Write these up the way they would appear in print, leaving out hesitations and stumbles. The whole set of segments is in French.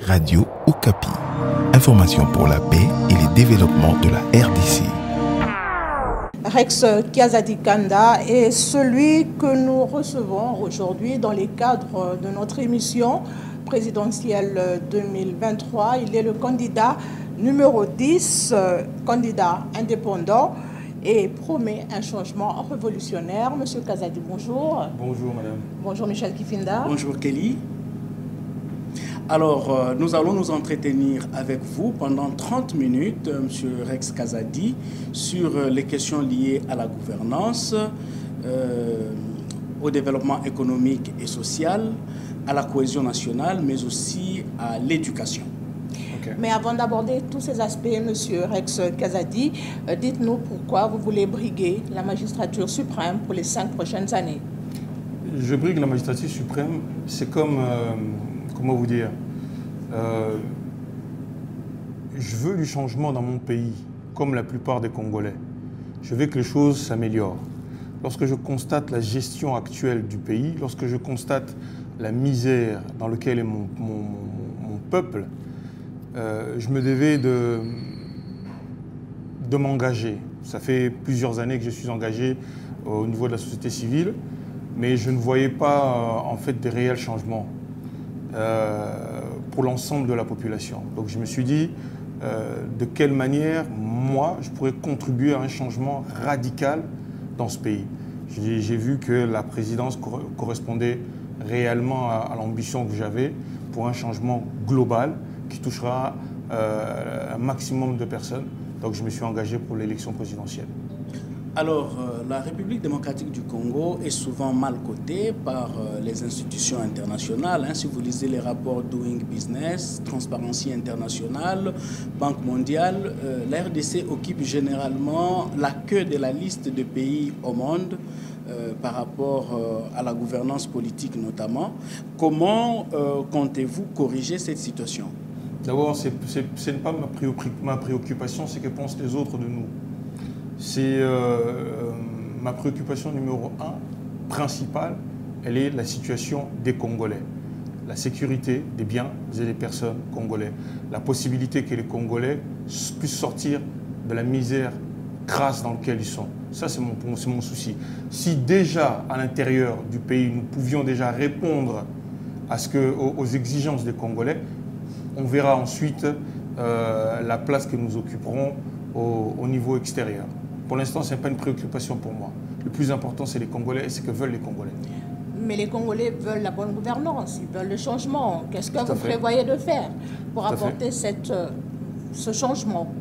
Radio Okapi. Information pour la paix et le développement de la RDC. Rex Kazadi Kanda est celui que nous recevons aujourd'hui dans le cadre de notre émission présidentielle 2023. Il est le candidat numéro 10, candidat indépendant et promet un changement révolutionnaire. Monsieur Kazadi, bonjour. Bonjour madame. Bonjour Michel Kifinda. Bonjour Kelly. Alors, nous allons nous entretenir avec vous pendant 30 minutes, Monsieur Rex Kazadi, sur les questions liées à la gouvernance, au développement économique et social, à la cohésion nationale, mais aussi à l'éducation. Okay. Mais avant d'aborder tous ces aspects, Monsieur Rex Kazadi, dites-nous pourquoi vous voulez briguer la magistrature suprême pour les 5 prochaines années. Je brigue la magistrature suprême, c'est comme... comment vous dire, je veux du changement dans mon pays, comme la plupart des Congolais. Je veux que les choses s'améliorent. Lorsque je constate la gestion actuelle du pays, lorsque je constate la misère dans laquelle est mon peuple, je me devais de m'engager. Ça fait plusieurs années que je suis engagé au niveau de la société civile, mais je ne voyais pas en fait des réels changements pour l'ensemble de la population. Donc je me suis dit de quelle manière moi je pourrais contribuer à un changement radical dans ce pays. J'ai vu que la présidence correspondait réellement à l'ambition que j'avais pour un changement global qui touchera un maximum de personnes. Donc je me suis engagé pour l'élection présidentielle. Alors, la République démocratique du Congo est souvent mal cotée par les institutions internationales. Si vous lisez les rapports Doing Business, Transparency International, Banque mondiale, la RDC occupe généralement la queue de la liste de pays au monde par rapport à la gouvernance politique notamment. Comment comptez-vous corriger cette situation? D'abord, ce n'est pas ma préoccupation, c'est que pensent les autres de nous. C'est ma préoccupation numéro 1, principale, elle est la situation des Congolais. La sécurité des biens et des personnes congolais. La possibilité que les Congolais puissent sortir de la misère crasse dans laquelle ils sont. Ça, c'est mon souci. Si déjà, à l'intérieur du pays, nous pouvions déjà répondre aux exigences des Congolais, on verra ensuite la place que nous occuperons au niveau extérieur. Pour l'instant, ce n'est pas une préoccupation pour moi. Le plus important, c'est les Congolais et ce que veulent les Congolais. Mais les Congolais veulent la bonne gouvernance, ils veulent le changement. Qu'est-ce que vous prévoyez de faire pour apporter ce changement?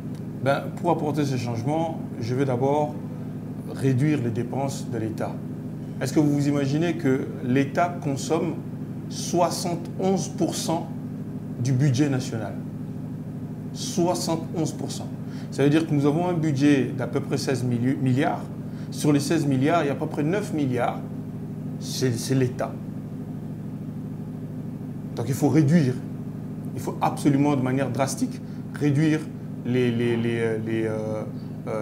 Pour apporter ce changement, je vais d'abord réduire les dépenses de l'État. Est-ce que vous vous imaginez que l'État consomme 71% du budget national? 71%. Ça veut dire que nous avons un budget d'à peu près 16 milliards. Sur les 16 milliards, il y a à peu près 9 milliards, c'est l'État. Donc il faut réduire, il faut absolument de manière drastique réduire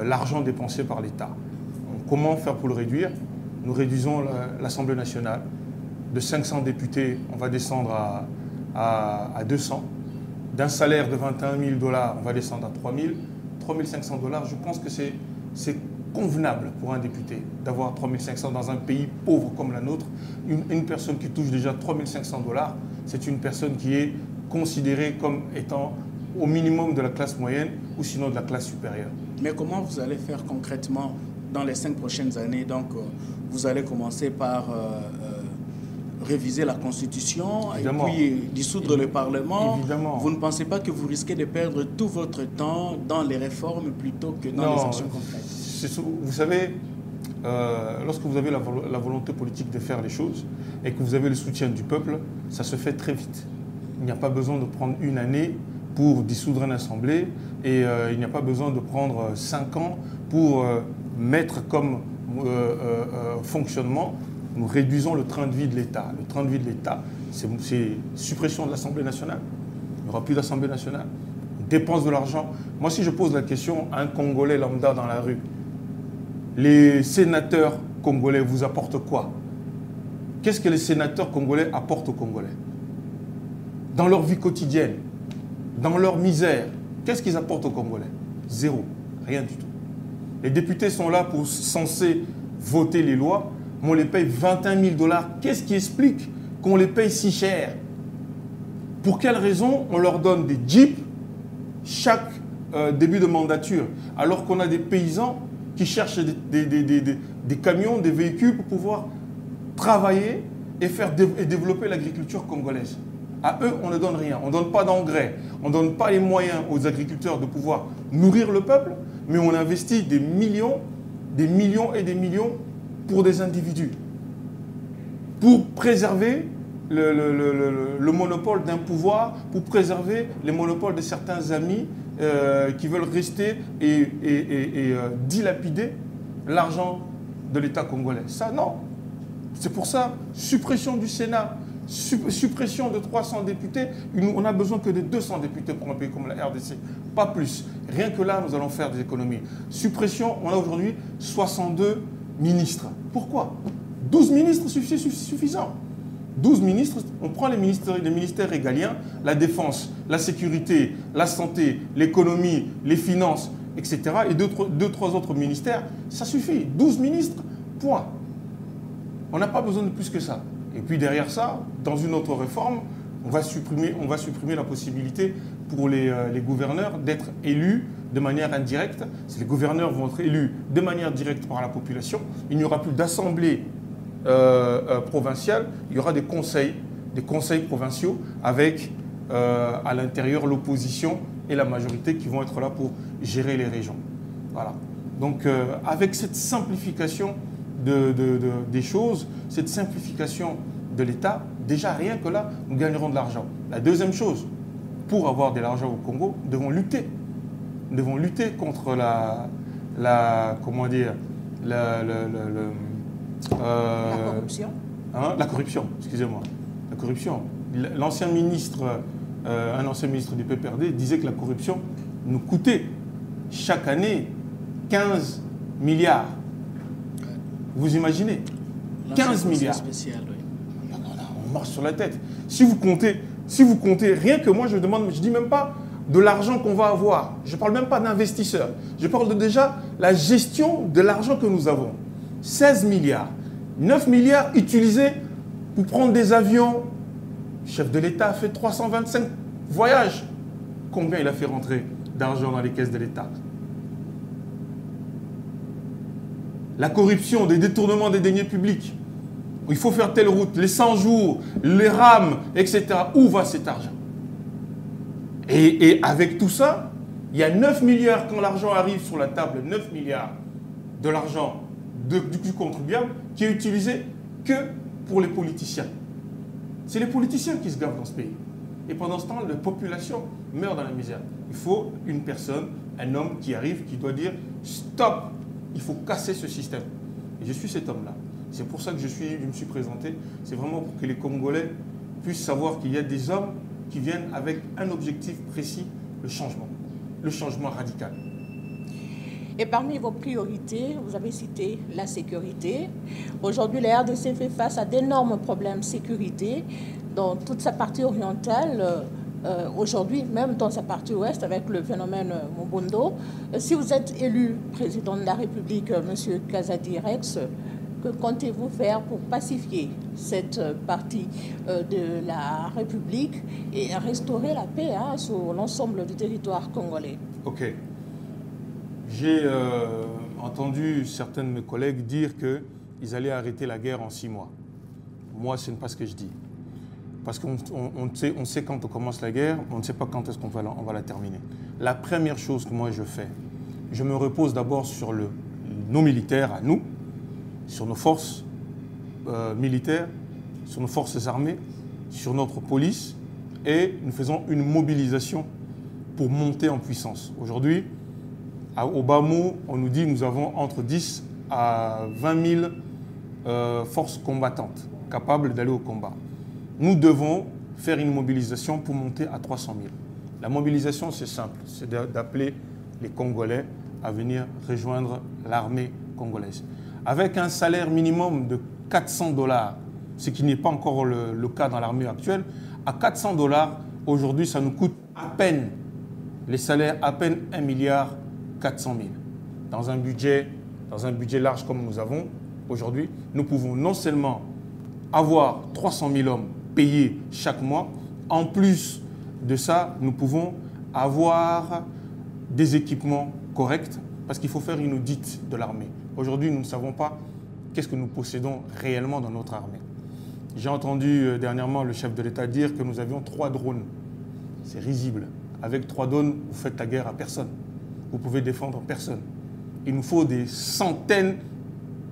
l'argent dépensé par l'État. Comment faire pour le réduire? Nous réduisons l'Assemblée nationale. De 500 députés, on va descendre à 200. D'un salaire de 21 000 $, on va descendre à 3 000. 3 500 $, je pense que c'est convenable pour un député d'avoir 3 500 dans un pays pauvre comme la nôtre. Une personne qui touche déjà 3 500 $, c'est une personne qui est considérée comme étant au minimum de la classe moyenne ou sinon de la classe supérieure. Mais comment vous allez faire concrètement dans les 5 prochaines années? Donc, vous allez commencer par réviser la Constitution. Évidemment. Et puis dissoudre le Parlement. Évidemment. Vous ne pensez pas que vous risquez de perdre tout votre temps dans les réformes plutôt que dans les actions concrètes? Vous savez, lorsque vous avez la volonté politique de faire les choses et que vous avez le soutien du peuple, ça se fait très vite. Il n'y a pas besoin de prendre une année pour dissoudre une assemblée et il n'y a pas besoin de prendre 5 ans pour mettre comme fonctionnement. Nous réduisons le train de vie de l'État. Le train de vie de l'État, c'est suppression de l'Assemblée nationale. Il n'y aura plus d'Assemblée nationale. On dépense de l'argent. Moi, si je pose la question à un Congolais lambda dans la rue, les sénateurs congolais vous apportent quoi? Qu'est-ce que les sénateurs congolais apportent aux Congolais? dans leur vie quotidienne, dans leur misère, qu'est-ce qu'ils apportent aux Congolais? Zéro, rien du tout. Les députés sont là pour censés voter les lois, mais on les paye 21 000 $. Qu'est-ce qui explique qu'on les paye si cher? Pour quelle raison on leur donne des jeeps chaque début de mandature, alors qu'on a des paysans qui cherchent des camions, des véhicules pour pouvoir travailler et développer l'agriculture congolaise? À eux, on ne donne rien. On ne donne pas d'engrais. On ne donne pas les moyens aux agriculteurs de pouvoir nourrir le peuple, mais on investit des millions et des millions pour des individus. Pour préserver le monopole d'un pouvoir, pour préserver les monopoles de certains amis qui veulent rester et dilapider l'argent de l'État congolais. Ça, non. C'est pour ça, suppression du Sénat, suppression de 300 députés. On n'a besoin que de 200 députés pour un pays comme la RDC, pas plus. Rien que là, nous allons faire des économies. Suppression, on a aujourd'hui 62 ministres. Pourquoi? 12 ministres suffisant. 12 ministres, on prend les ministères régaliens, la défense, la sécurité, la santé, l'économie, les finances, etc. Et deux, trois autres ministères, ça suffit. 12 ministres, point. On n'a pas besoin de plus que ça. Et puis derrière ça, dans une autre réforme, on va supprimer la possibilité pour les gouverneurs d'être élus de manière indirecte. Si les gouverneurs vont être élus de manière directe par la population, il n'y aura plus d'assemblée provinciale, il y aura des conseils provinciaux avec à l'intérieur l'opposition et la majorité qui vont être là pour gérer les régions. Voilà. Donc avec cette simplification des choses, cette simplification de l'État, déjà rien que là, nous gagnerons de l'argent. La deuxième chose, pour avoir de l'argent au Congo, nous devons lutter. Nous devons lutter contre la corruption. La corruption, excusez-moi. La corruption. Un ancien ministre du PPRD disait que la corruption nous coûtait chaque année 15 milliards. Vous imaginez? 15 milliards. Spécial, oui. Non, on marche sur la tête. Si vous comptez, rien que moi, je dis même pas de l'argent qu'on va avoir. Je ne parle même pas d'investisseurs. Je parle de déjà la gestion de l'argent que nous avons. 16 milliards. 9 milliards utilisés pour prendre des avions. Le chef de l'État a fait 325 voyages. Combien il a fait rentrer d'argent dans les caisses de l'État? La corruption, des détournements des deniers publics. Il faut faire telle route, les 100 jours, les rames, etc. Où va cet argent? Et avec tout ça, il y a 9 milliards quand l'argent arrive sur la table, 9 milliards de l'argent du contribuable qui est utilisé que pour les politiciens. C'est les politiciens qui se gavent dans ce pays. Et pendant ce temps, la population meurt dans la misère. Il faut une personne, un homme qui arrive, qui doit dire « Stop !» Il faut casser ce système. Et je suis cet homme-là. C'est pour ça que je me suis présenté. C'est vraiment pour que les Congolais puissent savoir qu'il y a des hommes qui viennent avec un objectif précis, le changement radical. Et parmi vos priorités, vous avez cité la sécurité. Aujourd'hui, la RDC fait face à d'énormes problèmes de sécurité dans toute sa partie orientale. Aujourd'hui, même dans sa partie ouest, avec le phénomène Mobundo. Si vous êtes élu président de la République, M. Kazadi Rex, que comptez-vous faire pour pacifier cette partie de la République et restaurer la paix sur l'ensemble du territoire congolais? Ok. J'ai entendu certains de mes collègues dire qu'ils allaient arrêter la guerre en 6 mois. Moi, ce n'est pas ce que je dis. Parce qu'on sait quand on commence la guerre, on ne sait pas quand est-ce qu'on va la terminer. La première chose que moi je fais, je me repose d'abord sur nos militaires à nous, sur nos forces militaires, sur nos forces armées, sur notre police, et nous faisons une mobilisation pour monter en puissance. Aujourd'hui, au bas mot, on nous dit que nous avons entre 10 à 20 000 forces combattantes capables d'aller au combat. Nous devons faire une mobilisation pour monter à 300 000. La mobilisation, c'est simple, c'est d'appeler les Congolais à venir rejoindre l'armée congolaise. Avec un salaire minimum de 400 $, ce qui n'est pas encore le cas dans l'armée actuelle, à 400 $, aujourd'hui, ça nous coûte à peine, les salaires, à peine 1,4 milliard. Dans un budget large comme nous avons aujourd'hui, nous pouvons non seulement avoir 300 000 hommes payés chaque mois, en plus de ça, nous pouvons avoir des équipements corrects parce qu'il faut faire une audit de l'armée. Aujourd'hui, nous ne savons pas qu'est-ce que nous possédons réellement dans notre armée. J'ai entendu dernièrement le chef de l'État dire que nous avions 3 drones. C'est risible. Avec 3 drones, vous faites la guerre à personne. Vous pouvez défendre personne. Il nous faut des centaines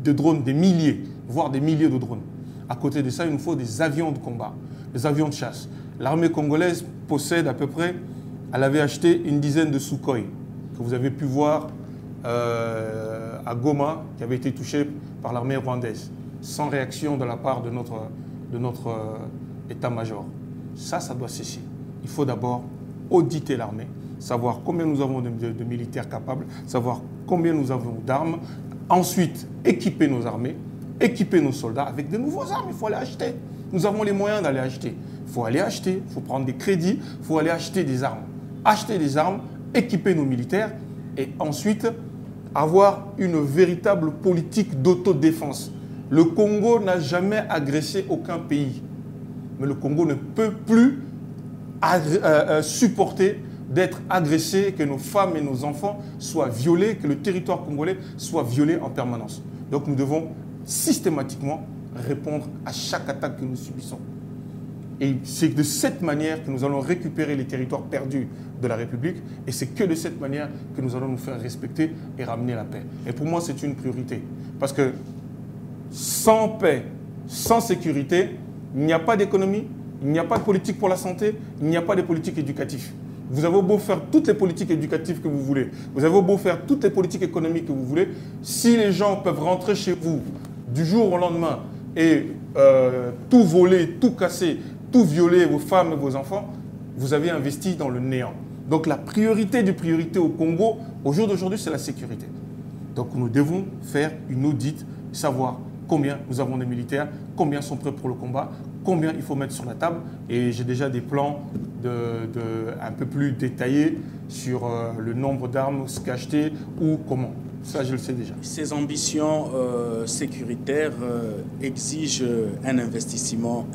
de drones, des milliers, voire des milliers de drones. À côté de ça, il nous faut des avions de combat, des avions de chasse. L'armée congolaise possède à peu près, elle avait acheté une dizaine de Sukhoi que vous avez pu voir à Goma, qui avait été touché par l'armée rwandaise, sans réaction de la part de notre état-major. Ça doit cesser. Il faut d'abord auditer l'armée, savoir combien nous avons de militaires capables, savoir combien nous avons d'armes, ensuite équiper nos armées, équiper nos soldats avec de nouveaux armes. Il faut aller acheter. Nous avons les moyens d'aller acheter. Il faut aller acheter, il faut prendre des crédits, il faut aller acheter des armes. Acheter des armes, équiper nos militaires et ensuite avoir une véritable politique d'autodéfense. Le Congo n'a jamais agressé aucun pays. Mais le Congo ne peut plus supporter d'être agressé, que nos femmes et nos enfants soient violés, que le territoire congolais soit violé en permanence. Donc nous devons systématiquement répondre à chaque attaque que nous subissons. Et c'est de cette manière que nous allons récupérer les territoires perdus de la République et c'est que de cette manière que nous allons nous faire respecter et ramener la paix. Et pour moi, c'est une priorité. Parce que sans paix, sans sécurité, il n'y a pas d'économie, il n'y a pas de politique pour la santé, il n'y a pas de politique éducative. Vous avez beau faire toutes les politiques éducatives que vous voulez, vous avez beau faire toutes les politiques économiques que vous voulez, si les gens peuvent rentrer chez vous du jour au lendemain et tout voler, tout casser, tout violer vos femmes et vos enfants, vous avez investi dans le néant. Donc la priorité des priorités au Congo, au jour d'aujourd'hui, c'est la sécurité. Donc nous devons faire une audit, savoir combien nous avons de militaires, combien sont prêts pour le combat, combien il faut mettre sur la table. Et j'ai déjà des plans un peu plus détaillés sur le nombre d'armes, ce qu'acheter ou comment. Ça, je le sais déjà. Ces ambitions sécuritaires exigent un investissement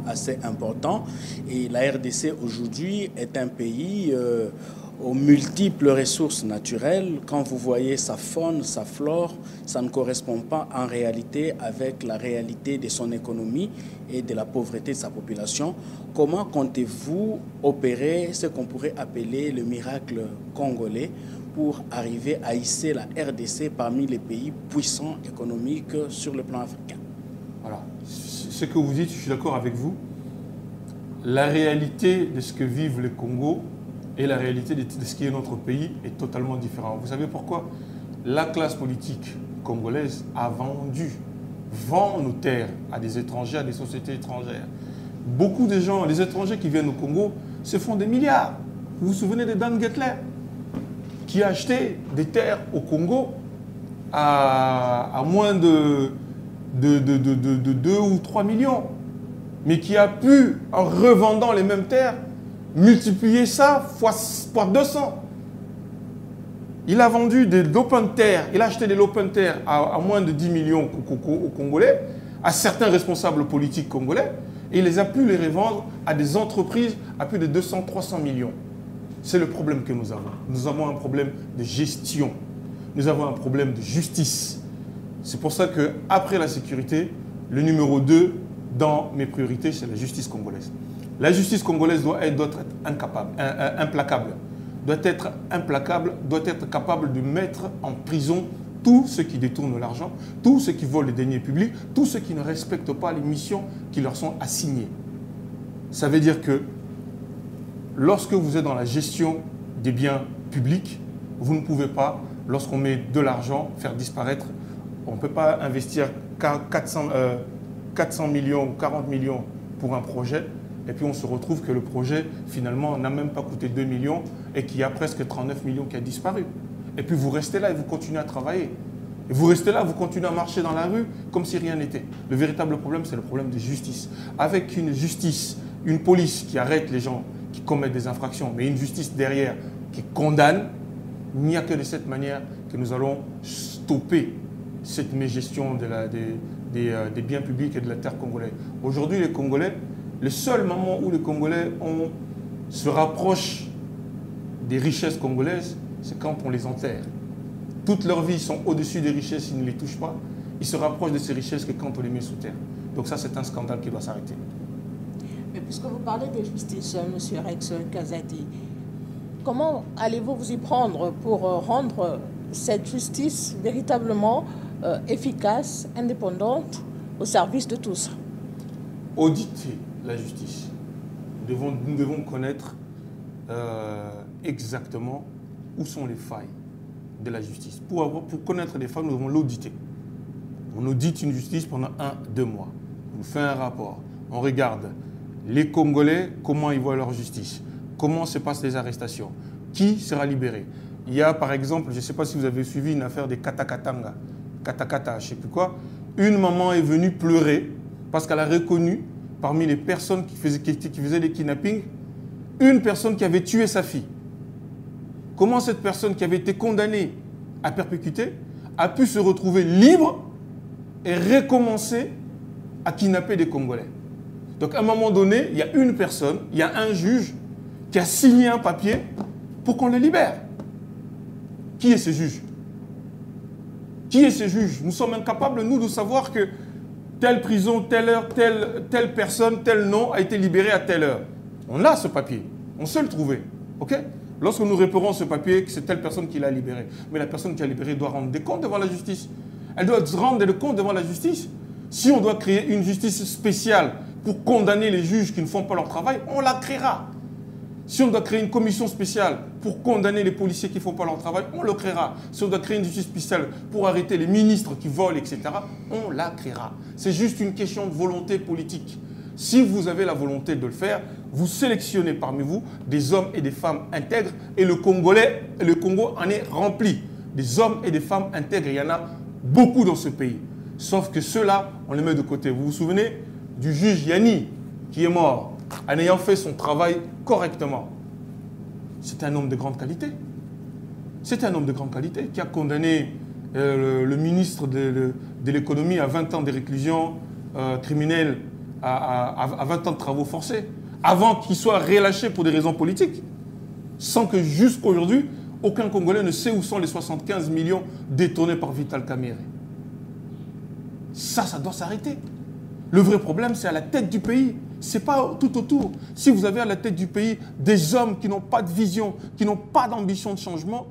assez important. Et la RDC aujourd'hui est un pays aux multiples ressources naturelles. Quand vous voyez sa faune, sa flore, ça ne correspond pas en réalité avec la réalité de son économie et de la pauvreté de sa population. Comment comptez-vous opérer ce qu'on pourrait appeler le miracle congolais pour arriver à hisser la RDC parmi les pays puissants économiques sur le plan africain? Voilà. Ce que vous dites, je suis d'accord avec vous. La réalité de ce que vivent les Congos et la réalité de ce qui est notre pays est totalement différente. Vous savez pourquoi? La classe politique congolaise vend nos terres à des étrangers, à des sociétés étrangères. Beaucoup de gens, les étrangers qui viennent au Congo, se font des milliards. Vous vous souvenez de Dan Gettler, qui a acheté des terres au Congo à moins de 2 ou 3 millions, mais qui a pu, en revendant les mêmes terres, multiplier ça fois 200. Il a vendu des lots de terre, il a acheté des lots de terre à moins de 10 millions aux Congolais, à certains responsables politiques congolais, et il les a pu les revendre à des entreprises à plus de 200-300 millions. C'est le problème que nous avons. Nous avons un problème de gestion. Nous avons un problème de justice. C'est pour ça qu'après la sécurité, le numéro 2 dans mes priorités, c'est la justice congolaise. La justice congolaise doit être implacable. Doit être capable de mettre en prison tous ceux qui détournent l'argent, tous ceux qui volent les deniers publics, tous ceux qui ne respectent pas les missions qui leur sont assignées. Ça veut dire que lorsque vous êtes dans la gestion des biens publics, vous ne pouvez pas, lorsqu'on met de l'argent, faire disparaître. On ne peut pas investir 400 millions ou 40 millions pour un projet, et puis on se retrouve que le projet, finalement, n'a même pas coûté 2 millions et qu'il y a presque 39 millions qui a disparu. Et puis vous restez là et vous continuez à travailler. Et vous restez là, vous continuez à marcher dans la rue comme si rien n'était. Le véritable problème, c'est le problème de justice. Avec une justice une police qui arrête les gens qui commettent des infractions, mais une justice derrière qui condamne, il n'y a que de cette manière que nous allons stopper cette mégestion des biens publics et de la terre congolaise. Aujourd'hui, les Congolais, le seul moment où les Congolais se rapprochent des richesses congolaises, c'est quand on les enterre. Toute leur vie, ils sont au-dessus des richesses, ils ne les touchent pas. Ils se rapprochent de ces richesses que quand on les met sous terre. Donc ça, c'est un scandale qui doit s'arrêter. Mais puisque vous parlez de justice, M. Rex Kazadi, comment allez-vous vous y prendre pour rendre cette justice véritablement efficace, indépendante, au service de tous? Auditer la justice. Nous devons connaître exactement où sont les failles de la justice. Pour connaître les failles, nous devons l'auditer. On audite une justice pendant 1-2 mois. On fait un rapport. On regarde les Congolais, comment ils voient leur justice, comment se passent les arrestations, qui sera libéré. Il y a par exemple, je ne sais pas si vous avez suivi une affaire des Katakatanga, Katakata, je ne sais plus quoi. Une maman est venue pleurer parce qu'elle a reconnu parmi les personnes qui faisaient des kidnappings, une personne qui avait tué sa fille. Comment cette personne qui avait été condamnée à perpétuité a pu se retrouver libre et recommencer à kidnapper des Congolais. Donc à un moment donné, il y a une personne, il y a un juge qui a signé un papier pour qu'on le libère. Qui est ce juge? Qui est ce juge? Nous sommes incapables, nous, de savoir que telle prison, telle heure, telle personne, tel nom a été libéré à telle heure. On a ce papier, on sait le trouver. Ok? Lorsque nous repérons ce papier, c'est telle personne qui l'a libéré. Mais la personne qui a libéré doit rendre des comptes devant la justice. Elle doit rendre des comptes devant la justice. Si on doit créer une justice spéciale pour condamner les juges qui ne font pas leur travail, on la créera. Si on doit créer une commission spéciale pour condamner les policiers qui ne font pas leur travail, on le créera. Si on doit créer une justice spéciale pour arrêter les ministres qui volent, etc., on la créera. C'est juste une question de volonté politique. Si vous avez la volonté de le faire, vous sélectionnez parmi vous des hommes et des femmes intègres et le Congo en est rempli. Des hommes et des femmes intègres, il y en a beaucoup dans ce pays. Sauf que ceux-là, on les met de côté. Vous vous souvenez du juge Yanni qui est mort en ayant fait son travail correctement. C'est un homme de grande qualité. C'est un homme de grande qualité qui a condamné le ministre de l'économie à 20 ans de réclusion criminelle, à 20 ans de travaux forcés, avant qu'il soit relâché pour des raisons politiques. Sans que jusqu'à aujourd'hui, aucun Congolais ne sait où sont les 75 millions détournés par Vital Kamerhe. Ça doit s'arrêter. Le vrai problème, c'est à la tête du pays. Ce n'est pas tout autour. Si vous avez à la tête du pays des hommes qui n'ont pas de vision, qui n'ont pas d'ambition de changement,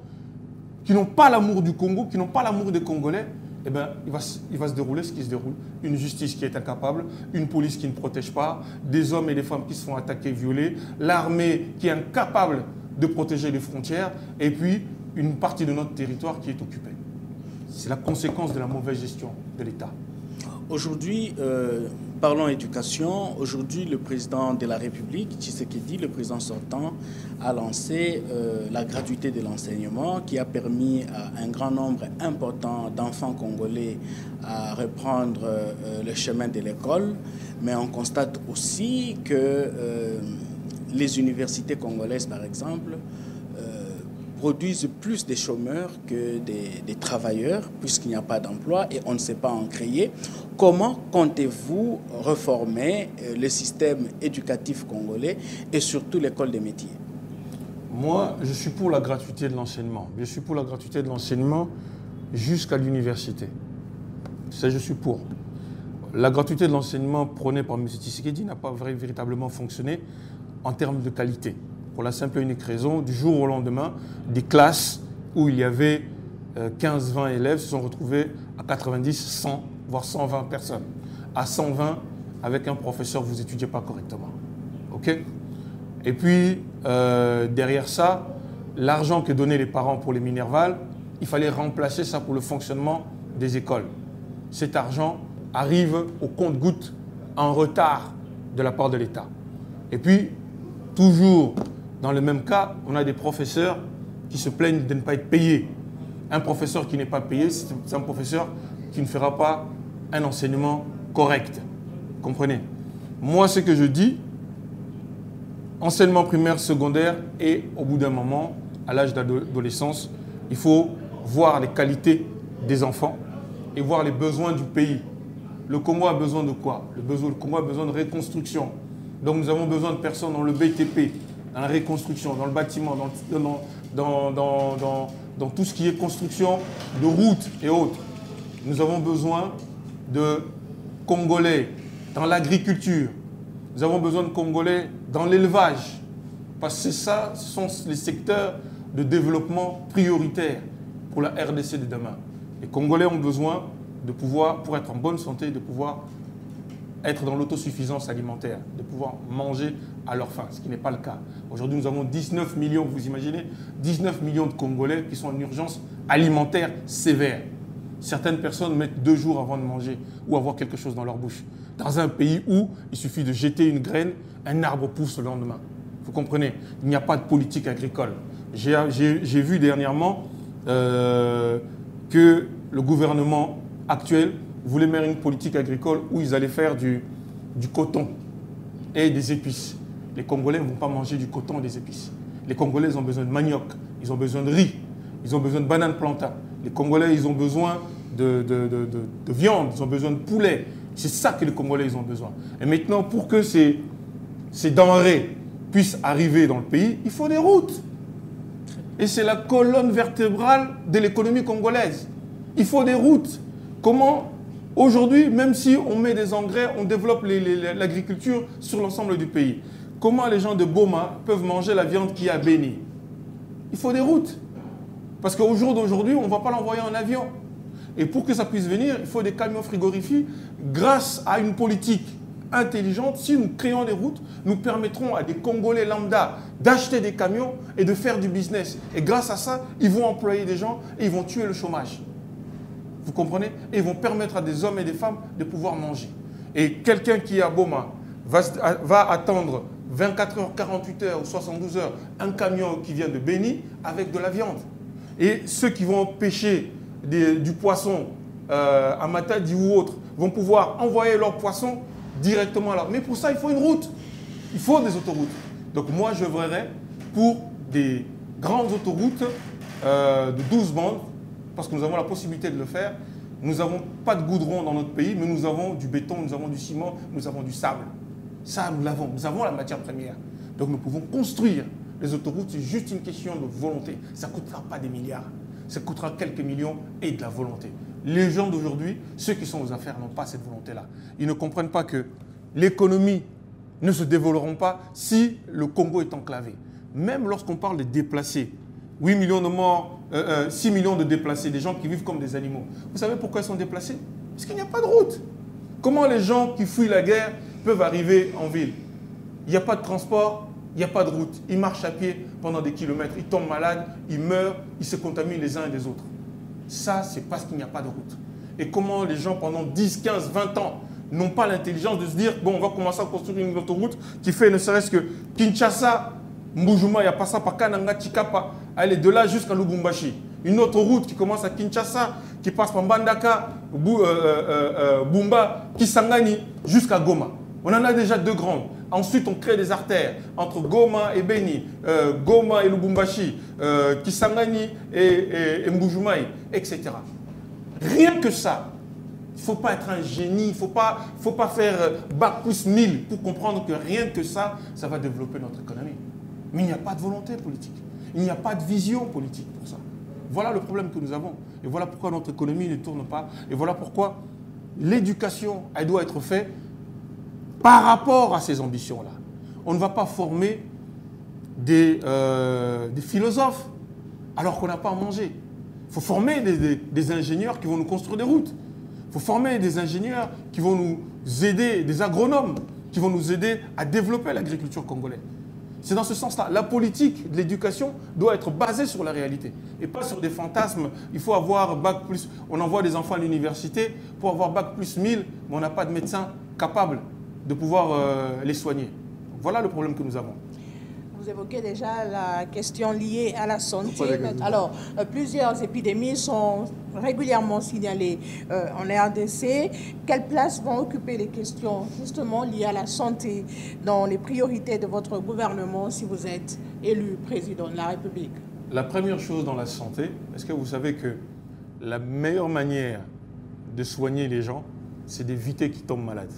qui n'ont pas l'amour du Congo, qui n'ont pas l'amour des Congolais, eh bien, il va se dérouler ce qui se déroule. Une justice qui est incapable, une police qui ne protège pas, des hommes et des femmes qui se font attaquer, violer, l'armée qui est incapable de protéger les frontières, et puis une partie de notre territoire qui est occupée. C'est la conséquence de la mauvaise gestion de l'État. Aujourd'hui, parlons éducation. Aujourd'hui, le président de la République, Tshisekedi, le président sortant, a lancé la gratuité de l'enseignement qui a permis à un grand nombre important d'enfants congolais à reprendre le chemin de l'école. Mais on constate aussi que les universités congolaises, par exemple, produisent plus de chômeurs que des travailleurs, puisqu'il n'y a pas d'emploi et on ne sait pas en créer. Comment comptez-vous réformer le système éducatif congolais et surtout l'école des métiers? Moi, je suis pour la gratuité de l'enseignement. Je suis pour la gratuité de l'enseignement jusqu'à l'université. Ça, je suis pour. La gratuité de l'enseignement prônée par M. Tshisekedi n'a pas véritablement fonctionné en termes de qualité. Pour la simple et unique raison, du jour au lendemain, des classes où il y avait 15-20 élèves se sont retrouvés à 90, 100, voire 120 personnes. À 120, avec un professeur, vous n'étudiez pas correctement. OK? Et puis, derrière ça, l'argent que donnaient les parents pour les minervales, il fallait remplacer ça pour le fonctionnement des écoles. Cet argent arrive au compte-gouttes en retard de la part de l'État. Et puis, toujours dans le même cas, on a des professeurs qui se plaignent de ne pas être payés. Un professeur qui n'est pas payé, c'est un professeur qui ne fera pas un enseignement correct. Comprenez? Moi, ce que je dis, enseignement primaire, secondaire, et au bout d'un moment, à l'âge d'adolescence, il faut voir les qualités des enfants et voir les besoins du pays. Le Congo a besoin de quoi? Le Congo a besoin de reconstruction. Donc nous avons besoin de personnes dans le BTP, dans la reconstruction, dans le bâtiment, dans tout ce qui est construction de routes et autres. Nous avons besoin de Congolais dans l'agriculture. Nous avons besoin de Congolais dans l'élevage. Parce que ça, ce sont les secteurs de développement prioritaires pour la RDC de demain. Les Congolais ont besoin de pouvoir, pour être en bonne santé, de pouvoir être dans l'autosuffisance alimentaire, de pouvoir manger à leur faim, ce qui n'est pas le cas. Aujourd'hui, nous avons 19 millions, vous imaginez, 19 millions de Congolais qui sont en urgence alimentaire sévère. Certaines personnes mettent 2 jours avant de manger ou avoir quelque chose dans leur bouche. Dans un pays où il suffit de jeter une graine, un arbre pousse le lendemain. Vous comprenez? Il n'y a pas de politique agricole. J'ai vu dernièrement que le gouvernement actuel voulait mettre une politique agricole où ils allaient faire du coton et des épices. Les Congolais ne vont pas manger du coton et des épices. Les Congolais, ils ont besoin de manioc, ils ont besoin de riz, ils ont besoin de bananes plantain. Les Congolais, ils ont besoin de viande, ils ont besoin de poulet. C'est ça que les Congolais, ils ont besoin. Et maintenant, pour que ces denrées puissent arriver dans le pays, il faut des routes. Et c'est la colonne vertébrale de l'économie congolaise. Il faut des routes. Comment, aujourd'hui, même si on met des engrais, on développe l'agriculture sur l'ensemble du pays, comment les gens de Boma peuvent manger la viande qui est à Béni? Il faut des routes. Parce qu'au jour d'aujourd'hui, on ne va pas l'envoyer en avion. Et pour que ça puisse venir, il faut des camions frigorifiques. Grâce à une politique intelligente, si nous créons des routes, nous permettrons à des Congolais lambda d'acheter des camions et de faire du business. Et grâce à ça, ils vont employer des gens et ils vont tuer le chômage. Vous comprenez? Et ils vont permettre à des hommes et des femmes de pouvoir manger. Et quelqu'un qui est à Boma va attendre 24 heures, 48 heures ou 72 heures un camion qui vient de Béni avec de la viande. Et ceux qui vont pêcher du poisson à Matadi ou autre vont pouvoir envoyer leur poisson directement là. Mais pour ça, il faut une route. Il faut des autoroutes. Donc moi, je voudrais pour des grandes autoroutes de 12 bandes, parce que nous avons la possibilité de le faire. Nous n'avons pas de goudron dans notre pays, mais nous avons du béton, nous avons du ciment, nous avons du sable. Ça, nous l'avons. Nous avons la matière première. Donc nous pouvons construire les autoroutes. C'est juste une question de volonté. Ça ne coûtera pas des milliards. Ça coûtera quelques millions et de la volonté. Les gens d'aujourd'hui, ceux qui sont aux affaires, n'ont pas cette volonté-là. Ils ne comprennent pas que l'économie ne se développeront pas si le Congo est enclavé. Même lorsqu'on parle de déplacés, 8 millions de morts, 6 millions de déplacés, des gens qui vivent comme des animaux. Vous savez pourquoi ils sont déplacés? Parce qu'il n'y a pas de route. Comment les gens qui fuient la guerre peuvent arriver en ville? Il n'y a pas de transport, il n'y a pas de route. Ils marchent à pied pendant des kilomètres, ils tombent malades, ils meurent, ils se contaminent les uns et les autres. Ça, c'est parce qu'il n'y a pas de route. Et comment les gens, pendant 10, 15, 20 ans, n'ont pas l'intelligence de se dire, bon, on va commencer à construire une autoroute qui fait ne serait-ce que Kinshasa, Mbujuma, il n'y a pas ça, Pakananga, Chikapa, aller de là jusqu'à Lubumbashi. Une autre route qui commence à Kinshasa, qui passe par Mbandaka, Bumba, Kisangani, jusqu'à Goma. On en a déjà 2 grandes. Ensuite, on crée des artères entre Goma et Beni, Goma et Lubumbashi, Kisangani et Mbujumai, etc. Rien que ça. Il ne faut pas être un génie, il ne faut pas faire bac plus 1000 pour comprendre que rien que ça, ça va développer notre économie. Mais il n'y a pas de volonté politique. Il n'y a pas de vision politique pour ça. Voilà le problème que nous avons. Et voilà pourquoi notre économie ne tourne pas. Et voilà pourquoi l'éducation, elle doit être faite par rapport à ces ambitions-là. On ne va pas former des philosophes alors qu'on n'a pas à manger. Il faut former des ingénieurs qui vont nous construire des routes. Il faut former des ingénieurs qui vont nous aider, des agronomes qui vont nous aider à développer l'agriculture congolaise. C'est dans ce sens-là. La politique de l'éducation doit être basée sur la réalité et pas sur des fantasmes. Il faut avoir bac plus... On envoie des enfants à l'université pour avoir bac plus 1000, mais on n'a pas de médecins capables de pouvoir les soigner. Voilà le problème que nous avons. Vous évoquez déjà la question liée à la santé. Alors, plusieurs épidémies sont régulièrement signalées en RDC. Quelle place vont occuper les questions justement liées à la santé dans les priorités de votre gouvernement si vous êtes élu président de la République? La première chose dans la santé, est-ce que vous savez que la meilleure manière de soigner les gens, c'est d'éviter qu'ils tombent malades?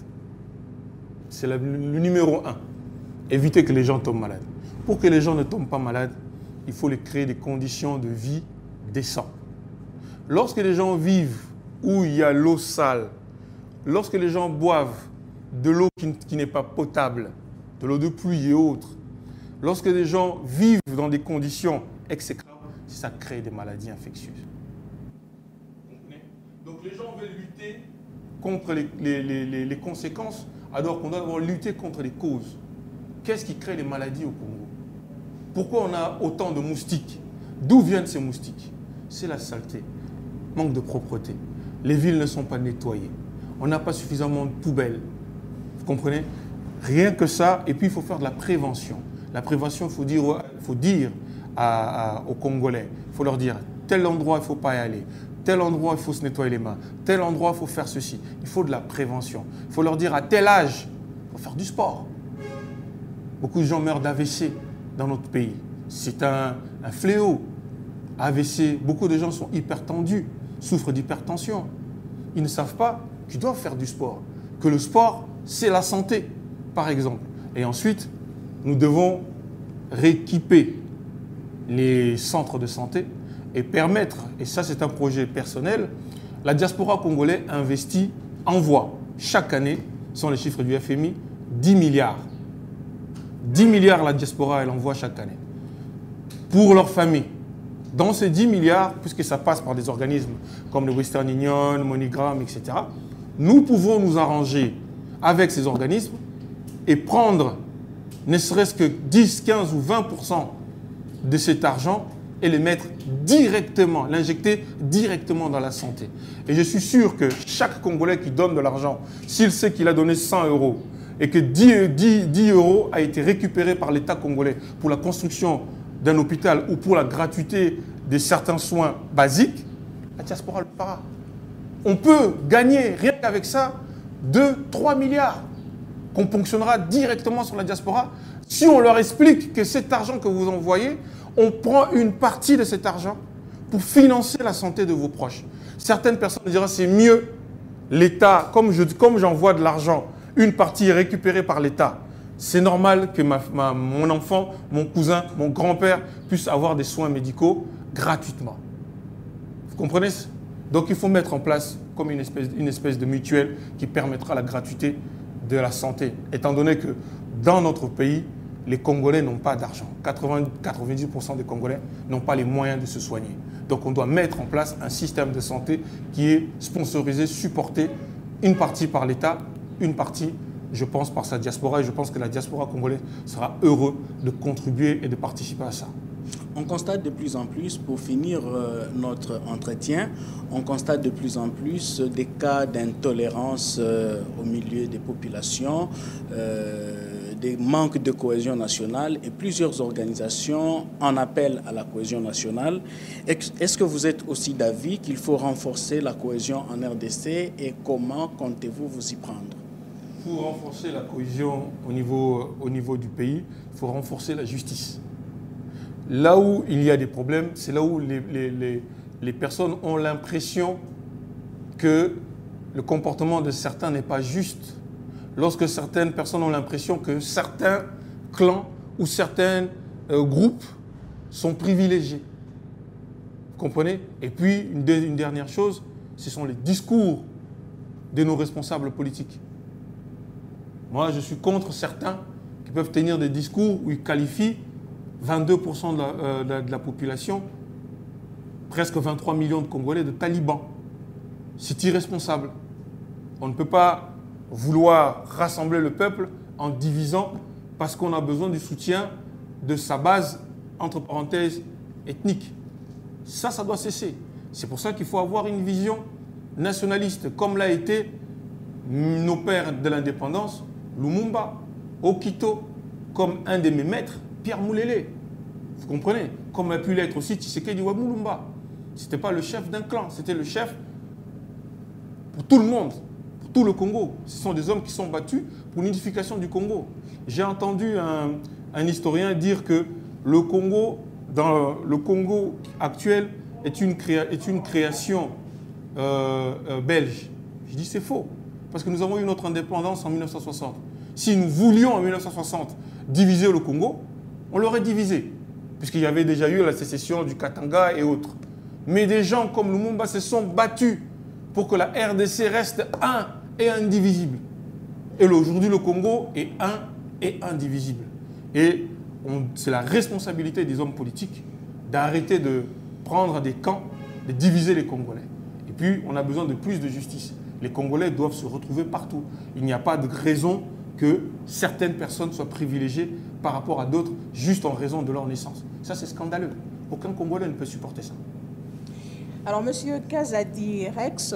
C'est le numéro 1. Éviter que les gens tombent malades. Pour que les gens ne tombent pas malades, il faut les créer des conditions de vie décentes. Lorsque les gens vivent où il y a l'eau sale, lorsque les gens boivent de l'eau qui n'est pas potable, de l'eau de pluie et autres, lorsque les gens vivent dans des conditions exécrables, ça crée des maladies infectieuses. Donc les gens veulent lutter contre les conséquences, alors qu'on doit d'abord lutter contre les causes. Qu'est-ce qui crée les maladies au Congo? Pourquoi on a autant de moustiques? D'où viennent ces moustiques? C'est la saleté, manque de propreté. Les villes ne sont pas nettoyées. On n'a pas suffisamment de poubelles. Vous comprenez? Rien que ça, et puis il faut faire de la prévention. La prévention, il faut dire aux Congolais, il faut leur dire, tel endroit, il ne faut pas y aller. Tel endroit, il faut se nettoyer les mains. Tel endroit, il faut faire ceci. Il faut de la prévention. Il faut leur dire, à tel âge, il faut faire du sport. Beaucoup de gens meurent d'AVC dans notre pays. C'est un fléau. AVC, beaucoup de gens sont hypertendus, souffrent d'hypertension. Ils ne savent pas qu'ils doivent faire du sport. Que le sport, c'est la santé, par exemple. Et ensuite, nous devons rééquiper les centres de santé et permettre, et ça c'est un projet personnel, la diaspora congolaise envoie chaque année, sont les chiffres du FMI, 10 milliards. 10 milliards la diaspora, elle envoie chaque année. Pour leur famille. Dans ces 10 milliards, puisque ça passe par des organismes comme le Western Union, MoneyGram, etc., nous pouvons nous arranger avec ces organismes et prendre ne serait-ce que 10, 15 ou 20% de cet argent et les mettre directement, l'injecter directement dans la santé. Et je suis sûr que chaque Congolais qui donne de l'argent, s'il sait qu'il a donné 100 € et que 10 € a été récupéré par l'État congolais pour la construction d'un hôpital ou pour la gratuité de certains soins basiques, la diaspora le fera. On peut gagner, rien qu'avec ça, 2-3 milliards qu'on ponctionnera directement sur la diaspora si on leur explique que cet argent que vous envoyez, on prend une partie de cet argent pour financer la santé de vos proches. Certaines personnes diront c'est mieux l'État, comme j'envoie de l'argent, une partie est récupérée par l'État. C'est normal que mon enfant, mon cousin, mon grand-père puissent avoir des soins médicaux gratuitement. Vous comprenez? Donc il faut mettre en place comme une espèce de mutuelle qui permettra la gratuité de la santé, étant donné que dans notre pays, les Congolais n'ont pas d'argent. 90% des Congolais n'ont pas les moyens de se soigner. Donc on doit mettre en place un système de santé qui est sponsorisé, supporté, une partie par l'État, une partie, je pense, par sa diaspora. Et je pense que la diaspora congolaise sera heureuse de contribuer et de participer à ça. On constate de plus en plus, pour finir notre entretien, on constate de plus en plus des cas d'intolérance au milieu des populations, des manques de cohésion nationale, et plusieurs organisations en appellent à la cohésion nationale. Est-ce que vous êtes aussi d'avis qu'il faut renforcer la cohésion en RDC et comment comptez-vous vous y prendre? Pour renforcer la cohésion au niveau du pays, il faut renforcer la justice. Là où il y a des problèmes, c'est là où les personnes ont l'impression que le comportement de certains n'est pas juste. Lorsque certaines personnes ont l'impression que certains clans ou certains groupes sont privilégiés. Vous comprenez? Et puis, une dernière chose, ce sont les discours de nos responsables politiques. Moi, je suis contre certains qui peuvent tenir des discours où ils qualifient 22% de la population, presque 23 millions de Congolais, de talibans. C'est irresponsable. On ne peut pas vouloir rassembler le peuple en divisant parce qu'on a besoin du soutien de sa base, entre parenthèses, ethnique. Ça doit cesser. C'est pour ça qu'il faut avoir une vision nationaliste, comme l'a été nos pères de l'indépendance, Lumumba, Okito, comme un de mes maîtres, Pierre Moulélé. Vous comprenez? Comme a pu l'être aussi Tshisekedi Wamulumba. Ce n'était pas le chef d'un clan, c'était le chef pour tout le monde, pour tout le Congo. Ce sont des hommes qui sont battus pour l'unification du Congo. J'ai entendu un historien dire que le Congo, dans le Congo actuel, est une création belge. Je dis c'est faux, parce que nous avons eu notre indépendance en 1960. Si nous voulions en 1960 diviser le Congo, on l'aurait divisé, puisqu'il y avait déjà eu la sécession du Katanga et autres. Mais des gens comme Lumumba se sont battus pour que la RDC reste un et indivisible. Et aujourd'hui, le Congo est un et indivisible. Et c'est la responsabilité des hommes politiques d'arrêter de prendre des camps, de diviser les Congolais. Et puis, on a besoin de plus de justice. Les Congolais doivent se retrouver partout. Il n'y a pas de raison que certaines personnes soient privilégiées par rapport à d'autres juste en raison de leur naissance. Ça, c'est scandaleux. Aucun Congolais ne peut supporter ça. Alors, M. Kazadi Rex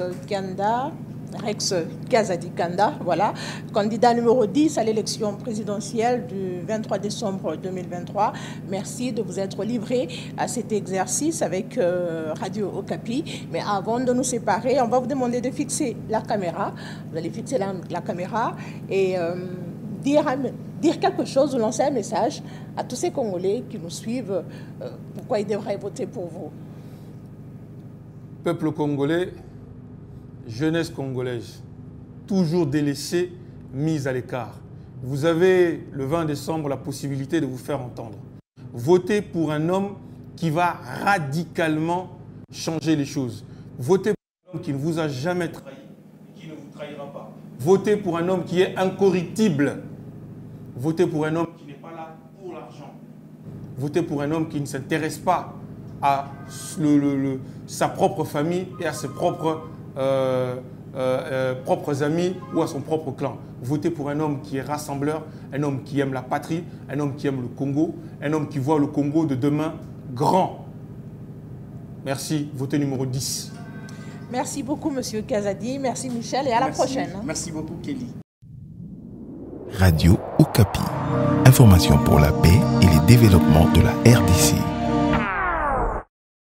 Kazadi Kanda, voilà, candidat numéro 10 à l'élection présidentielle du 23 décembre 2023. Merci de vous être livré à cet exercice avec Radio Okapi. Mais avant de nous séparer, on va vous demander de fixer la caméra. Vous allez fixer la caméra et dire quelque chose, ou lancer un message à tous ces Congolais qui nous suivent, pourquoi ils devraient voter pour vous. Peuple congolais, jeunesse congolaise, toujours délaissée, mise à l'écart. Vous avez le 20 décembre la possibilité de vous faire entendre. Votez pour un homme qui va radicalement changer les choses. Votez pour un homme qui ne vous a jamais trahi et qui ne vous trahira pas. Votez pour un homme qui est incorruptible. Votez pour un homme qui n'est pas là pour l'argent. Votez pour un homme qui ne s'intéresse pas à sa propre famille et à ses propres amis ou à son propre clan. Votez pour un homme qui est rassembleur, un homme qui aime la patrie, un homme qui aime le Congo, un homme qui voit le Congo de demain grand. Merci. Votez numéro 10. Merci beaucoup, M. Kazadi. Merci, Michel, et à la prochaine. Merci beaucoup, Kelly. Radio Okapi. Information pour la paix et le développement de la RDC.